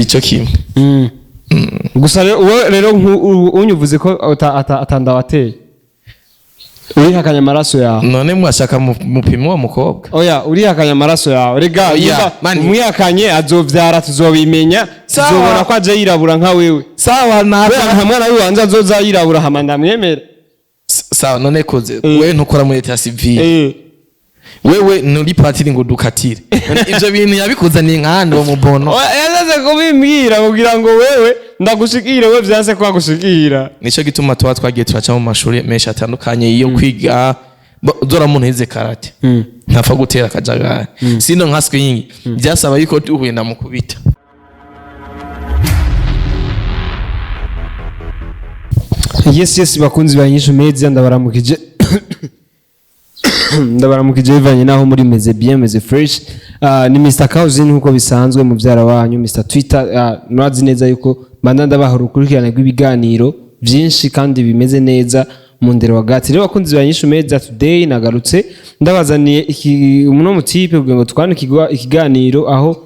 bico kimwe gusa rero unyuvuze ko atanda wateye urihakanye amaraso yawe none mwashaka mupima wa mukobwa oya urihakanye amaraso yawe rega umwihakanye azovyara tuzobimenya tuzobona ko aje yirabura nka wewe sawa nta mwana wiwe wanza azoza yirabura hama ndamwemera sawa none koze wewe ntukora muri leta civile wewe nuri patiri ngo dukatire ivyo bintu yabikuzaniye nkande wo mubono yazaze kubimbwira kugira ngo wewe ndagushikire we vyase kwa gushikira nico gituma twagiye turaca mu mashuri menshi atandukanye iyo kwiga dora muntu yize karate ntafa gutera akajagari sino nka swing byasaba yuko tuhuye ndamukubita yes bakunzi ba INYISHU media ndabaramukije ndabaramukije bivanye naho muri meze bien meze fresh ni Mr Kauzin nkuko bisanzwe mu byara wanyu Mr Twitter nwazi neza yuko banda ndabaha urukurikirane rw'ibiganiro byinshi kandi bimeze neza mu ndero wagati rero bakunzi ba INYISHU media today nagarutse ndabazaniye umuntu mutipe kugira ngo twanike ikiganiro aho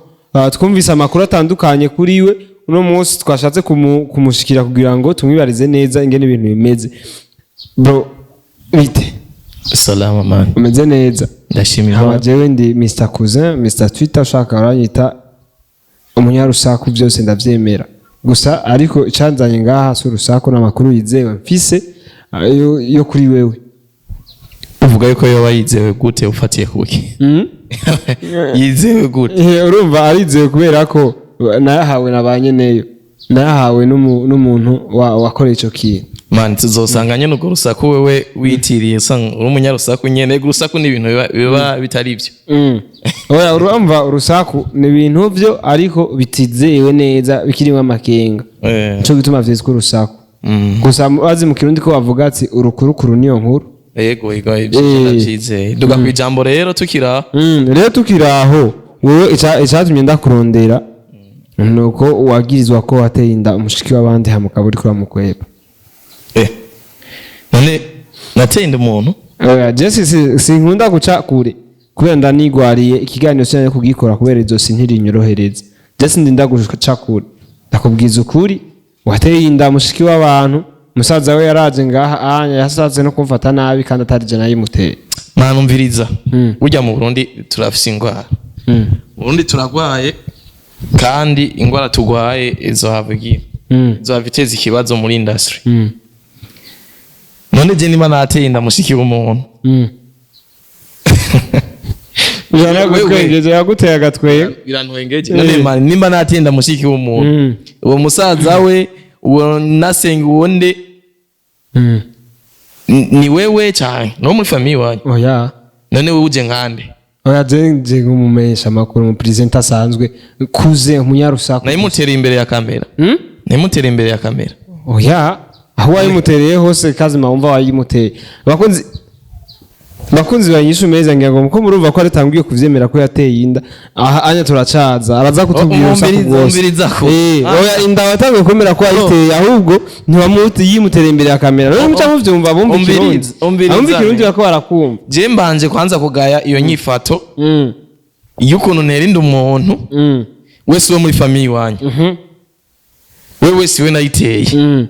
twumvise amakuru atandukanye kuri we uno munsi twashatse kumushikira kugira ngo tumwibarize neza ingene ibintu bimeze bro bite salama man umeze neza ndashimira abajewe ndi Mr Cousin Mr Twitter ushaka uranyita umunyarusaku byose ndavyemera gusa ariko icanzanye ngaha so rusaku n'amakuru yizewe mfise yo kuri wewe uvuga yuko yoba yizewe gute ufatiye kuki yizewe gute urumva arizewe kubera ko nayahawe nabanye neyo nayahawe n'umuntu wakoreye ico kintu man tuzosanganye nuko rusaku wewe witiriye usanga uri umunyarusaku nyene gurusaku ni ibintu biba bitari ivyo oya urumva urusaku ni ibintu byo ariko bitizewe neza bikirimo amakenga cyo gituma vyizwe urusaku gusa bazi mu kirundi ko bavuga ati urukurukuru niyo nkuru yego ibyo ndavyize duga kwijambo rero tukiraho wewe icatumye ndakurondera nuko wagirizwa ko ateye inda umushiki w'abandi hamukaburi kuri mukweba none nateye inda umuntu oya Jesse sinkunda guca kure kubera ndanigwariye ikiganiro cyane kugikora kubera izo sintiri nyorohereza Jesse ndinda guca kure ndakubwiza ukuri wateye inda mushiki w'abantu musaza we yaraje ngaha yasaze no kumfata nabi kandi atarije nayimuteye manumviriza ujya mu Burundi turafise ingwara Burundi turagwaye kandi ingwara tugwaye izo havugiye izo haviteza ikibazo muri industry none je niba nateye inda mushiki w'umuntu Jana gutwengeje yaguteye agatweye birantwengeje none man nimba nateye inda mushiki w'umuntu uwo musaza we uwo nasenga wonde ni wewe cyane no muri famille wanyu oya none wewe uje nkande oya je ngumumesha makuru mu presenter asanzwe kuze umunyarusaku nayimutera imbere ya kamera nayimutera imbere ya kamera oya aho wayimutereye hose kazi mawumva wayimuteye bakunzi ba INYISHU meza ngira ngo muko murumva ko aratangiye kuvyemera ko yateye inda anya turacaza araza kutubwira oya inda watangiye kwemera ko yayiteye ahubwo ntiwamuti yimutereye imbere ya kamera rero muca muvyumva bumva ikirundi bako barakumva je mbanje kwanza kugaya iyo nyifato yukuntu nerinda umuntu wese wo muri famille wanyu wewe siwe nayiteye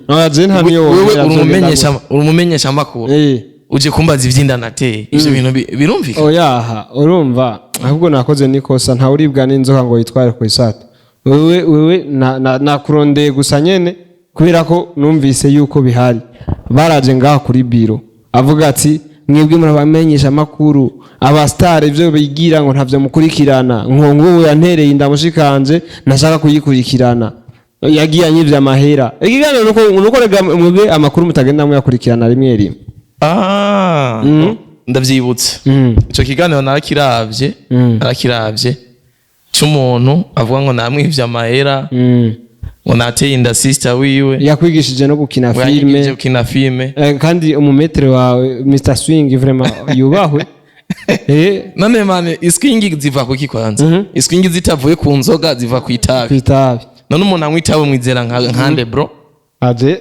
oya je nta niyo wewe urumenyesha makuru uje kumbaza ivyinda nateye ivyo bintu birumvika oya urumva ahubwo nakoze nikosa nta uribwa n'inzoka ngo yitware ku isato wewe nakurondeye gusa nyene kubera ko numvise yuko bihari baraje ngaha kuri biro avuga ati mwebwe murabamenyesha makuru abastar ivyo bigira ngo ntavyo mukurikirana nkongo yantereye indamushikanje nashaka kuyikurikirana yagiye anyivya amahera ikiganiro nuko rega mwebwe amakuru mutagenda muyakurikirana rimwe ndavyibutse ico kiganiro narakiravye c'umuntu avuga ngo namwivye amahera ngo nateye inda sister wiwe yakwigishije no gukina filme kandi umumetre wawe Mr Swing vraiment yubahwe none mane iswing ziva kuki kwanza iswing zitavuye ku nzoga ziva ku itabi none umuntu amwitabe mwizera nkande bro aje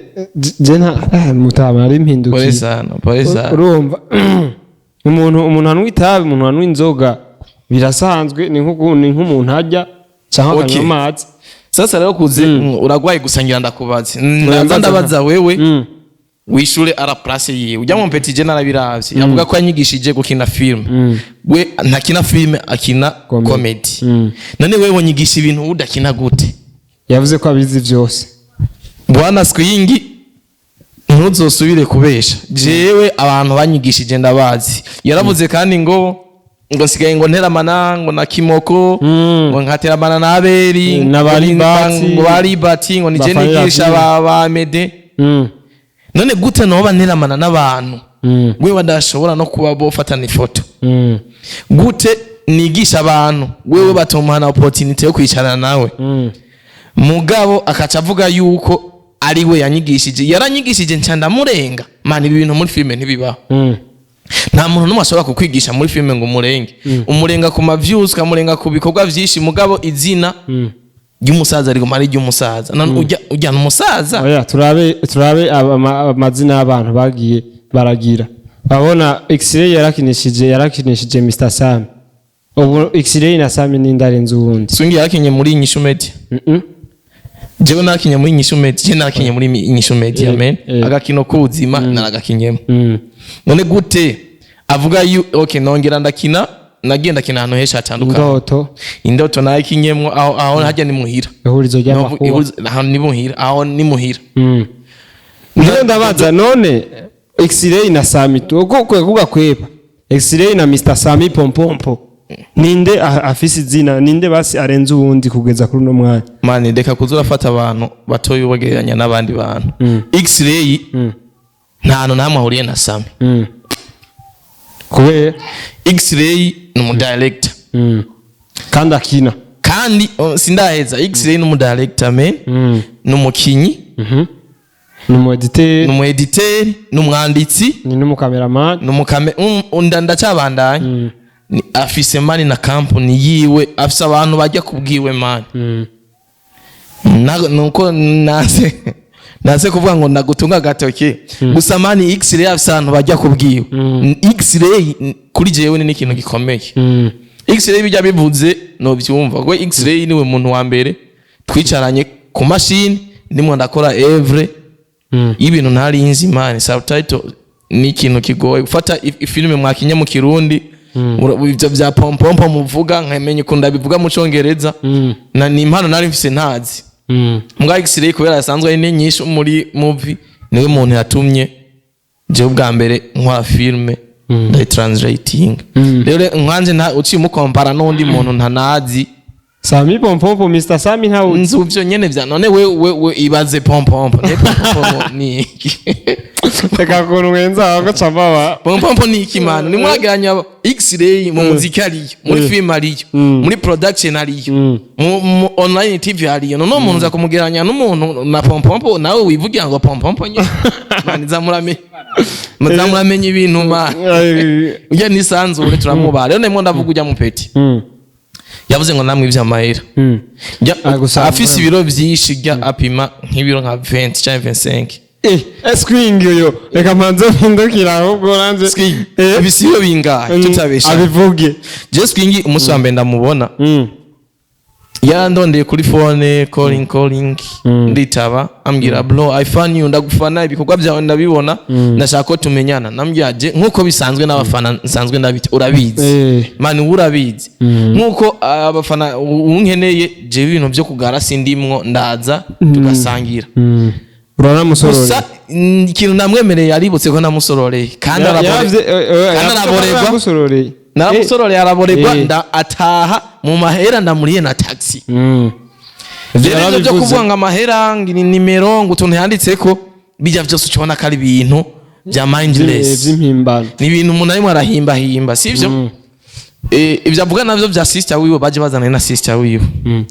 jena mutama ari mpinduki polisa urumva umuntu anwa itabi umuntu anwa inzoga birasanzwe ni nk'umuntu ajya cyangwa akanywa amazi sasa rero kuze uragwaye gusangira ndakubaze ndabaza wewe wishure ara place yiwe ujya mu petit general biravye yavuga ko yanyigishije gukina film we ntakina film akina comedy none wewe nyigisha ibintu udakina gute yavuze ko abizi vyose bwana Swingi ntuzosubire kubesha jewe abantu banyigishije ndabazi yaravuze kandi ngo sigaye ngo nteramana ngo na Kimoko ngo nkateramana na Aberi ngo bari bati ngo nije nigisha ba Mede none gute no baneramana n'abantu we badashobora no kuba bofatana ifoto gute nigisha abantu wewe batomana opportunity yo kwicarana nawe mugabo akaca avuga yuko ari we yanyigishije yaranyigishije ncanda murenga mani ibintu muri filme ntibibaho nta muntu numwe ashobora kukwigisha muri filme ngo umurenge umurenga ku ma views kamurenga ku bikorwa vyinshi mugabo izina ry'umusaza ariko mari ry'umusaza ujya n'umusaza oya turabe amazina y'abantu bagiye baragira babona X-ray yarakinishije Mr Sam ubu X-ray na Sam ni ndarenze ubundi Swingi yarakinye muri Inyishu Media jewe nakinye muri Inyishu Media je nakinye muri Inyishu Media amen agakino k'ubuzima naragakinyemo none gute avuga okay nongera ndakina nagenda kina hano hesha atandukanye indoto nakinyemo aho hajya ni muhira ihurizo ry'amakuru aho ni muhira aho ni muhira niyo ndabaza none X-ray na Sami uko kuvuga kwepa X-ray na Mr Sami pompompo ninde afise izina ninde basi arenze uwundi kugeza kuri no mwanya mani deka kuzurafata abantu batoye ubageranya n'abandi bantu X-ray nta namwe ahuriye na Sami kubera X-ray ni umudirector kandi akina kandi sindaheza X-ray ni umudirector men ni umukinyi ni umuediteur ni umwanditsi ni n'umukameraman ndacabandanya afise mani na company yiwe afise abantu bajya kubwiwe mani nuko nase kuvuga ngo ndagutunga gatoke gusa mani X-ray afise abantu bajya kubwiwe X-ray kuri jewe ni ikintu gikomeye X-ray bijya bivuze no byumva ngo X-ray niwe muntu wa mbere twicaranye ku machine ndimo ndakora every ibintu ntari inzi mani subtitle ni ikintu kigoye ufata filime mwakinye mu Kirundi ivyo vya pompompo muvuga nkamenye ko ndabivuga mu Congereza na ni impano nari mfise ntazi mbwa X-ray kubera yasanzwe ari nyinshi muri movie niwe muntu yatumye je ubwa mbere nkwa filme ndai translating rero nkanje nta uci mu compara n'undi muntu ntanazi Sami pompompo Mr Sami nta unzi uvyo nyene vya none we ibaze pompompo ne pompompo ni Teka kuntu mwenza wako chambaba pompompo ni ikimano ni mwageranya X-ray mu muziki ariyo muri film ariyo muri production ariyo mu online TV ariyo no muntu za kumugeranya n'umuntu na pompompo nawe wivugira ngo pompompo nye mani zamuramenye ibintu ma ujya nisanzure turamubara rero nemwe ndavuga ujya mu peti yavuze ngo namwe ivy'amahera afise ibiro vyinshi rya apima nk'ibiro nka 20 cyangwa 25 Swing yo reka manzo mpindukira ahubwo ranze ibisiyo bingahe tutabesha abivuge je Swing umunsi wa mbere ndamubona yarandondeye kuri phone calling nditaba ambwira bro I fan you ndagufana ibikorwa byawe ndabibona ndashaka ko tumenyana nambyaje nkuko bisanzwe n'abafana nsanzwe ndabite urabizi mani urabizi nkuko abafana unkeneye je ibintu byo kugara sindimwo ndaza tugasangira urana musorore ikintu namwemereye aributse ko namusororeye kandi araboregwa naramusororeye araboregwa nda ataha mu mahera ndamuriye na taxi rero byo kuvuga ngo amahera ngini nimero ngo utuntu yanditseko bijya byose ucibona kari ibintu bya mindless by'impimbano ni ibintu umuntu arimo arahimba sivyo ibyo avuga navyo bya sister wiwe baje bazana na sister wiwe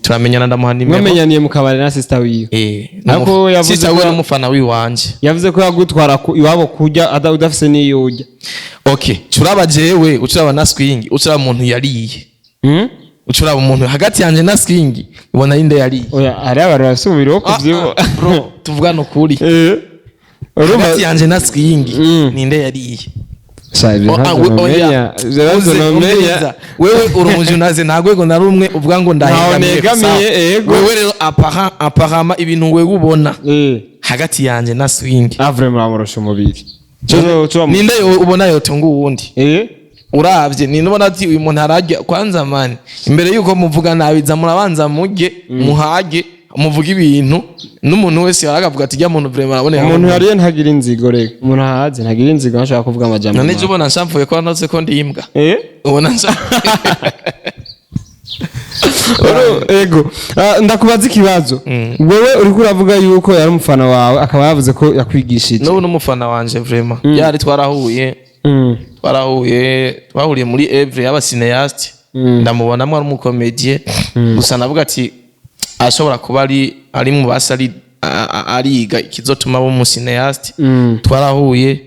turamenyana ndamuha nimero mwamenyaniye mu kabari na sister wiwe nako yavuze sister wiwe n'umufana wiwanje yavuze ko yagutwara iwabo kujya udafise niyo ujya okay curaba jewe ucuraba na Swing ucuraba umuntu yariye ucuraba umuntu hagati yanje na Swing ubona inde yariye oya ari abantu basubira ko byo bro tuvuga no kuri hagati yanje na Swing ninde yariye wewe urumujunaze nta rwego na rumwe uvuga ngo ndahegamiye wewe rero apparama ibintu wewe ubona hagati yanje na swing vraiment amurusha umubiri ninde ubona yotunga uwundi uravye ninubona ati uyu muntu arajya kwanza mani imbere yuko muvuga nabiza murabanza mujye muhage muvuga ibintu n'umuntu wese yaragavuga ati jya muntu vraiment abone umuntu yariye ntagira inzigo rega umuntu ahaze ntagira inzigo nashaka kuvuga amajambo none je ubona nshamvuye ko notse ko ndimbwa ubona ego ndakubaza ikibazo wewe uri kuravuga yuko yari umufana wawe akaba yavuze ko yakwigishije no n'umufana wanje vraiment yari twarahuye twahuriye muri Evre y'abasineaste ndamubonamwe ari umukomedie gusa navuga ati ashobora kuba ari mu basari ariga ikizotuma bo musineaste twarahuye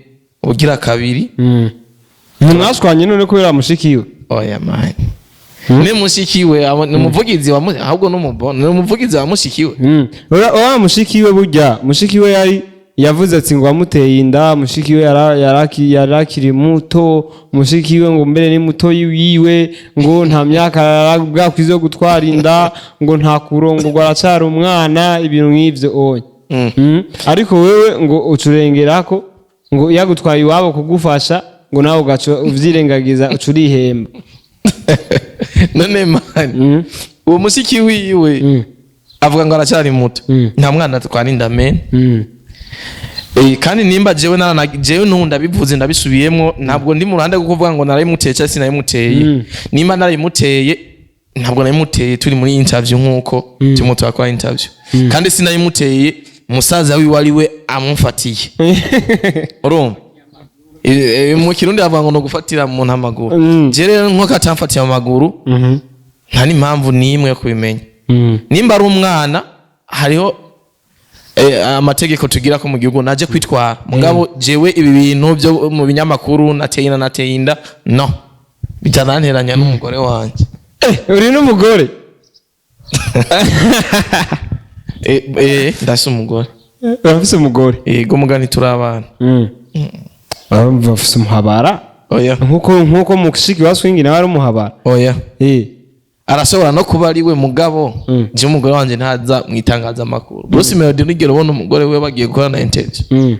ugira kabiri mwashwanye none kubera mushikiwe oya man ne mushikiwe n'umuvugizi wa ahubwo n'umuvugizi wa mushikiwe ora mushikiwe burya mushikiwe yari yavuze ati ngo amuteye inda mushikiwe yarakiri muto mushikiwe ngo mbere ni muto yiwe ngo nta myaka yarabwakwize gutwara inda ngo nta kurongorwa aracari umwana ibintu nk'ivyo oya ariko wewe ngo ucurengerako ngo yagutwaye iwabo kugufasha ngo nawe ugaca uvyirengagiza ucurihemba none mani uwo musiki wiwe avuga ngo aracari muto nta mwana atwara inda men kandi nimba jewe nunda bivuze ndabisubiyemo ntabwo ndi mu ruhande rwo kuvuga ngo narayimuteye cyangwa sinayimuteye nimba narayimuteye ntabwo narayimuteye turi muri interview nkuko tumo twakora interview kandi sinayimuteye musaza wiwe ari we amufatiye urumva mu kirundi avuga ngo no gufatira mu ntamaguru je rero nko katamfatiye amaguru nta n'impamvu nimwe yo kubimenya nimba ari umwana hariho amategeko tugira ko mu gihugu naje kwitwara mugabo jewe ibi bintu byo mu binyamakuru nateye inda no bitananteranya n'umugore wanje uri n'umugore ndase umugore urafise umugore yego mugani turabana bafise umuhabara oya nkuko mushiki wa swing nawe ari umuhabara oya arashobora no kuba ari we mugabo je umugore wanje ntaza mwitangaza makuru Bruce Melody nigero ubona umugore we bagiye gukora na interview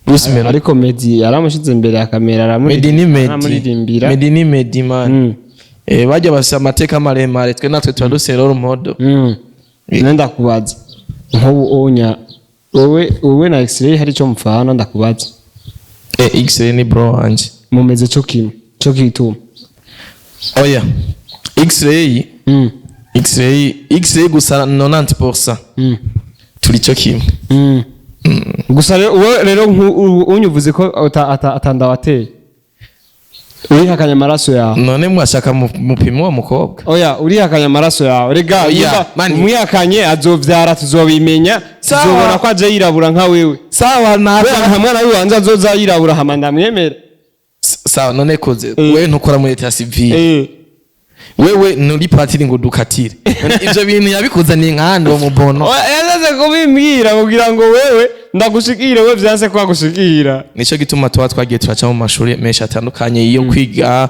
Bruce Melody ariko Medi yaramushize imbere ya kamera aramuririmbira Medi ni Medi man bajya basa amateka maremare twe natwe twadusera role model nenda kubaza nko onya wowe na X-ray hari cyo mfana ndakubaza X-ray ni bro wanje mumeze cyo kimwe cyo kituma oya X-ray gusa 90% turi cyo kimwe gusa rero unyuvuze ko atanda wateye urihakanye amaraso yawe none mwashaka mupimo wa mukobwa oya urihakanye amaraso yawe rega umwihakanye azovyara tuzobimenya tuzobona ko aje yirabura nka wewe sawa nta mwana wiwanze azoza yirabura hama ndamwemera sawa none koze wewe ntukora muri leta civile wewe nuri patiri ngo dukatire ivyo bintu yabikuzaniye nkande wo mubono yazaze kubimbwira kugira ngo wewe ndagushikire we vyanse kwa gushikira nico gituma twagiye turaca mu mashuri menshi atandukanye iyo kwiga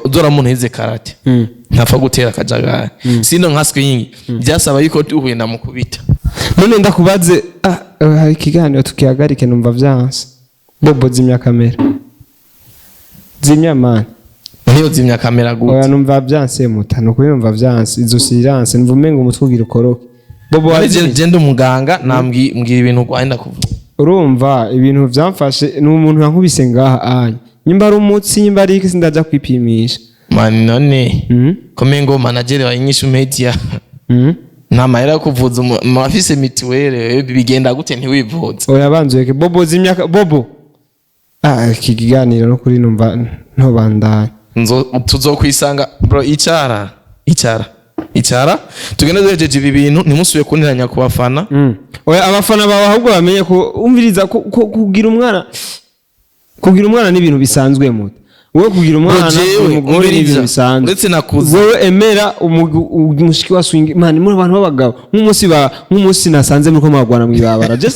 dora muntu yize karate ntafa gutera kajagara sino nka swing byasaba yuko tuhuye na mukubita none ndakubaze hari kiganiro tukihagarike numva vyanse bobo zimya kamera zimya man niyo zimya kamera gute oya numva vyanse mutano kuri numva vyanse izo silence numva umengo umutwugira ukoroke bobo wagenda umuganga nambwira ibintu gwanda kuvuga urumva ibintu vyamfashe ni umuntu yankubise ngaha anya nyimba ari umutsi nyimba ari iki sindaja kwipimisha man none komengo manager wa INYISHU media nta mahera yo kuvuza mafise mitiwere bigenda gute ntiwivuza oya banzuye bobo zimya bobo kiganiro no kuri numva ntobandanye tuzokwisanga bro icara tugenda duhejeje ibi bintu ntimusuye kuniranya ku bafana oya abafana bawe ahubwo bamenye ko umviriza kugira umwana n'ibintu bisanzwe muto wowe kugira umwana umugore n'ibintu bisanzwe uretse nakuze wowe emera umushiki wa swing man muri abantu b'abagabo nk'umunsi nasanze muri ko magwana mwibabara je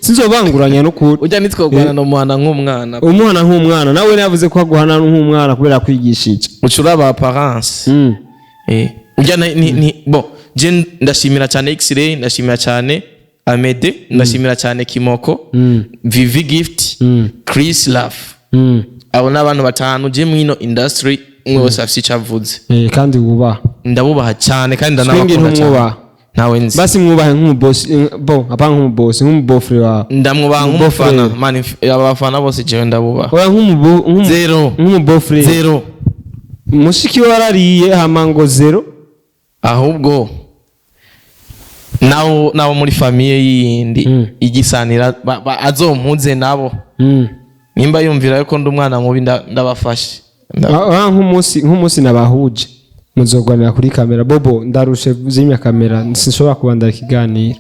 sinzobanguranya no kuri ujya nitwogwana no mwana nk'umwana nk'umwana nawe yavuze ko aguhana nk'umwana kubera kwigishije ucura ba parents ujya ni bon je ndashimira cyane X-ray ndashimira cyane Amede ndashimira cyane Kimoko Vivi Gift Chris Love abo n'abantu batanu je mwino industry umwe wese afite icyavuze kandi wubaha ndabubaha cyane kandi ndanabakunda cyane nawe nzi basi mwubahe nk'umuboss apanga nk'umuboss nk'umubofre wa ndamwubaha nk'umufana man abafana bose je ndabubaha oya nk'umubofre zero mushiki warariye hamango zero ahubwo nawo muri famille yindi igisanira azompuze nabo nimba yumvira yuko ndi umwana mubi ndabafashe nk'umunsi nabahuje muzogwanira kuri kamera bobo ndarushe zimya kamera sinshobora kubandara ikiganiro